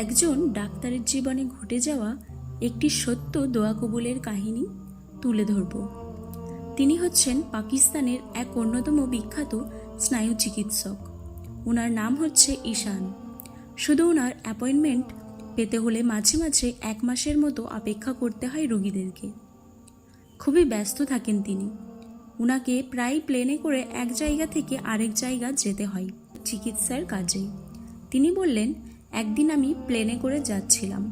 একজন ডাক্তারের জীবনে ঘটে যাওয়া একটি সত্য দোয়া কবুলের কাহিনী তুলে ধরব। তিনি হচ্ছেন পাকিস্তানের এক অন্যতম বিখ্যাত স্নায়ু চিকিৎসক। ওনার নাম হচ্ছে ঈশান। শুধু ওনার অ্যাপয়েন্টমেন্ট পেতে হলে মাঝে মাঝে 1 মাসের মতো অপেক্ষা করতে হয় রোগীদেরকে। খুবই ব্যস্ত থাকেন তিনি। ওনাকে প্রায় প্লেনে করে এক জায়গা থেকে আরেক জায়গা যেতে হয় চিকিৎসার কাজে। তিনি বললেন, একদিন আমি প্লেনে করে যাচ্ছিলাম,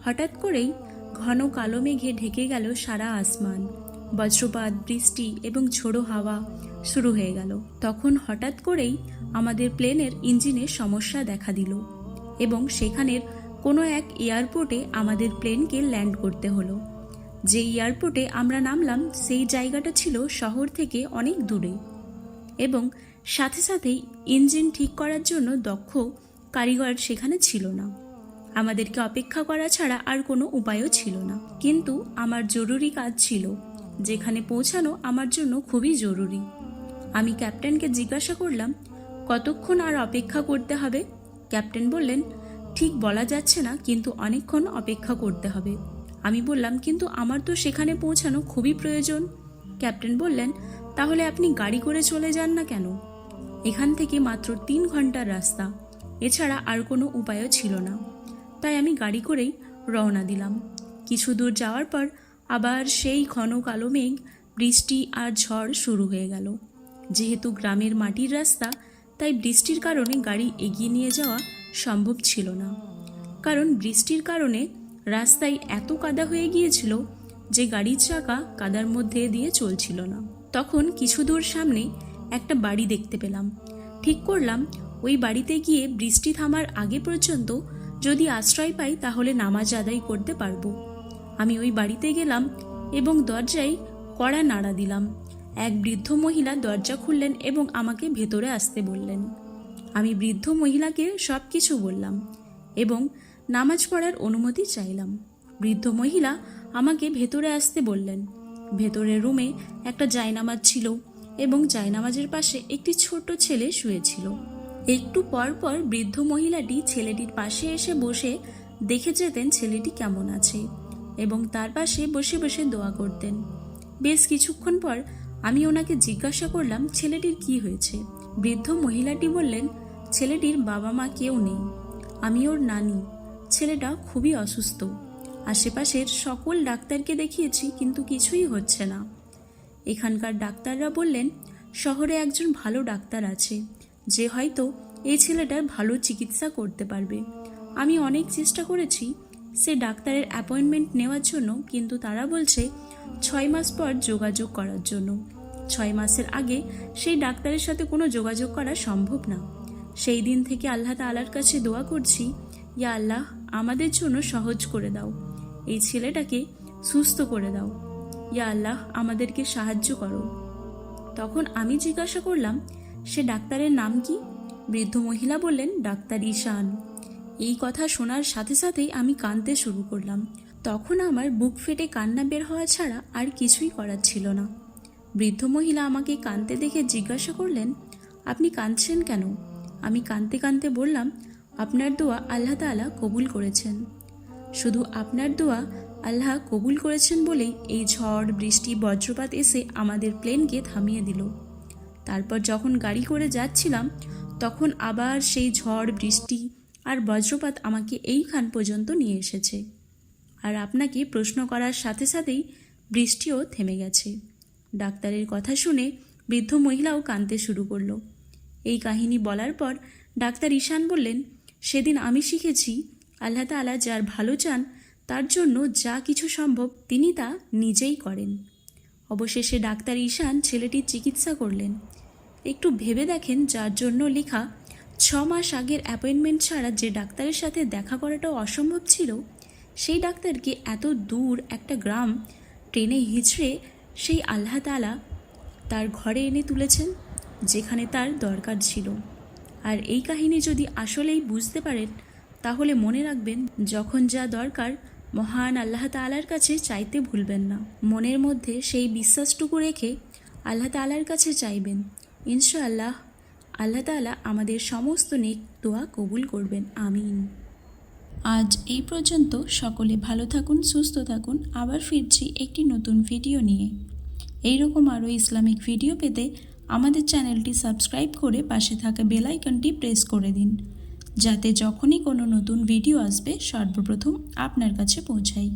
হঠাৎ করেই ঘন কালো মেঘে ঢেকে গেল সারা আসমান। বজ্রপাত, বৃষ্টি এবং ঝোড়ো হাওয়া শুরু হয়ে গেল। তখন হঠাৎ করেই আমাদের প্লেনের ইঞ্জিনে সমস্যা দেখা দিল এবং সেখানের কোনো এক এয়ারপোর্টে আমাদের প্লেনকে ল্যান্ড করতে হলো। যে এয়ারপোর্টে আমরা নামলাম সেই জায়গাটা ছিল শহর থেকে অনেক দূরে এবং সাথে সাথেই ইঞ্জিন ঠিক করার জন্য দক্ষ কারিগর সেখানে ছিল না। আমাদেরকে অপেক্ষা করা ছাড়া আর কোনো উপায়ও ছিল না। কিন্তু আমার জরুরি কাজ ছিল, যেখানে পৌঁছানো আমার জন্য খুবই জরুরি। আমি ক্যাপ্টেনকে জিজ্ঞাসা করলাম, কতক্ষণ আর অপেক্ষা করতে হবে? ক্যাপ্টেন বললেন, ঠিক বলা যাচ্ছে না, কিন্তু অনেকক্ষণ অপেক্ষা করতে হবে। আমি বললাম, কিন্তু আমার তো সেখানে পৌঁছানো খুবই প্রয়োজন। ক্যাপ্টেন বললেন, তাহলে আপনি গাড়ি করে চলে যান না কেন? এখান থেকে মাত্র 3 ঘন্টার রাস্তা, এছাড়া আর কোনো উপায়ও ছিল না। তাই আমি গাড়ি করেই রওনা দিলাম। কিছু দূর যাওয়ার পর আবার সেই ঘন কালো মেঘ, বৃষ্টি আর ঝড় শুরু হয়ে গেল। যেহেতু গ্রামের মাটির রাস্তা, তাই বৃষ্টির কারণে গাড়ি এগিয়ে নিয়ে যাওয়া সম্ভব ছিল না। কারণ বৃষ্টির কারণে রাস্তায় এত কাদা হয়ে গিয়েছিল যে গাড়ির চাকা কাদার মধ্যে দিয়ে চলছিল না। তখন কিছু দূর সামনে একটা বাড়ি দেখতে পেলাম। ঠিক করলাম ওই বাড়িতে গিয়ে বৃষ্টি থামার আগে পর্যন্ত যদি আশ্রয় পাই তাহলে নামাজ আদায় করতে পারবো। আমি ওই বাড়িতে গেলাম এবং দরজায় কড়া নাড়া দিলাম। এক বৃদ্ধ মহিলা দরজা খুললেন এবং আমাকে ভেতরে আসতে বললেন। আমি বৃদ্ধ মহিলাকে সব কিছু বললাম এবং নামাজ পড়ার অনুমতি চাইলাম। বৃদ্ধ মহিলা আমাকে ভেতরে আসতে বললেন। ভেতরের রুমে একটা জায়নামাজ ছিল এবং জায়নামাজের পাশে একটি ছোট ছেলে শুয়েছিল। একটু পর পর বৃদ্ধ মহিলাটি ছেলেটির পাশে এসে বসে দেখে যেতেন ছেলেটি কেমন আছে এবং তার পাশে বসে বসে দোয়া করতেন। বেশ কিছুক্ষণ পর আমি ওনাকে জিজ্ঞাসা করলাম, ছেলেটির কি হয়েছে? বৃদ্ধ মহিলাটি বললেন, ছেলেটির বাবা মা কেউ নেই, আমি ওর নানি। ছেলেটা খুবই অসুস্থ। আশেপাশের সকল ডাক্তারকে দেখিয়েছি, কিন্তু কিছুই হচ্ছে না। এখানকার ডাক্তাররা বললেন, শহরে একজন ভালো ডাক্তার আছে যে হয়তো এই ছেলেটার ভালো চিকিৎসা করতে পারবে। আমি অনেক চেষ্টা করেছি সে ডাক্তারের অ্যাপয়েন্টমেন্ট নেওয়ার জন্য, কিন্তু তারা বলছে 6 মাস পর যোগাযোগ করার জন্য। 6 মাসের আগে সেই ডাক্তারের সাথে কোনো যোগাযোগ করা সম্ভব না। সেই দিন থেকে আল্লাহ তাআলার কাছে দোয়া করছি, ইয়া আল্লাহ, আমাদের জন্য সহজ করে দাও, এই ছেলেটাকে সুস্থ করে দাও। ইয়া আল্লাহ, আমাদেরকে সাহায্য করো। তখন আমি জিজ্ঞাসা করলাম, সে ডাক্তারের নাম কি? বৃদ্ধ মহিলা বললেন, ডাক্তার ঈশান। এই কথা শোনার সাথে সাথেই আমি কাঁদতে শুরু করলাম। তখন আমার বুক ফেটে কান্না বের হওয়া ছাড়া আর কিছুই করার ছিল না। বৃদ্ধ মহিলা আমাকে কাঁদতে দেখে জিজ্ঞাসা করলেন, আপনি কাঁদছেন কেন? আমি কাঁদতে কাঁদতে বললাম, আপনার দোয়া আল্লাহ তাআলা কবুল করেছেন। শুধু আপনার দোয়া আল্লাহ কবুল করেছেন বলেই এই ঝড়, বৃষ্টি, বজ্রপাত এসে আমাদের প্লেনকে থামিয়ে দিল। তারপর যখন গাড়ি করে যাচ্ছিলাম তখন আবার সেই ঝড়, বৃষ্টি আর বজ্রপাত আমাকে এইখান পর্যন্ত নিয়ে এসেছে। আর আপনাকে প্রশ্ন করার সাথে সাথেই বৃষ্টিও থেমে গেছে। ডাক্তারের কথা শুনে বৃদ্ধ মহিলাও কাঁদতে শুরু করলো। এই কাহিনী বলার পর ডাক্তার ঈশান বললেন, সেদিন আমি শিখেছি আল্লাহ তাআলা যার ভালো চান তার জন্য যা কিছু সম্ভব তিনি তা নিজেই করেন। অবশেষে ডাক্তার ঈশান ছেলেটির চিকিৎসা করলেন। একটু ভেবে দেখেন, যার জন্য লেখা 6 মাস আগের অ্যাপয়েন্টমেন্ট ছাড়া যে ডাক্তারের সাথে দেখা করাটাও অসম্ভব ছিল, সেই ডাক্তারকে এত দূর একটা গ্রাম ট্রেনে হিঁচড়ে সেই আল্লাহ তাআলা তার ঘরে এনে তুলেছেন, যেখানে তার দরকার ছিল। আর এই কাহিনী যদি আসলেই বুঝতে পারেন তাহলে মনে রাখবেন, যখন যা দরকার মহান আল্লাহ তাআলার কাছে চাইতে ভুলবেন না। মনের মধ্যে সেই বিশ্বাসটুকু রেখে আল্লাহ তাআলার কাছে চাইবেন। ইনশাআল্লাহ আল্লাহ তাআলা আমাদের সমস্ত নেক দোয়া কবুল করবেন। আমিন। আজ এই পর্যন্ত। সকলে ভালো থাকুন, সুস্থ থাকুন। আবার ফিরছি একটি নতুন ভিডিও নিয়ে। এইরকম আরও ইসলামিক ভিডিও পেতে আমাদের চ্যানেলটি সাবস্ক্রাইব করে পাশে থাকা বেল আইকনটি প্রেস করে দিন, যাতে যখনই কোনো নতুন ভিডিও আসবে সর্বপ্রথম আপনার কাছে পৌঁছায়।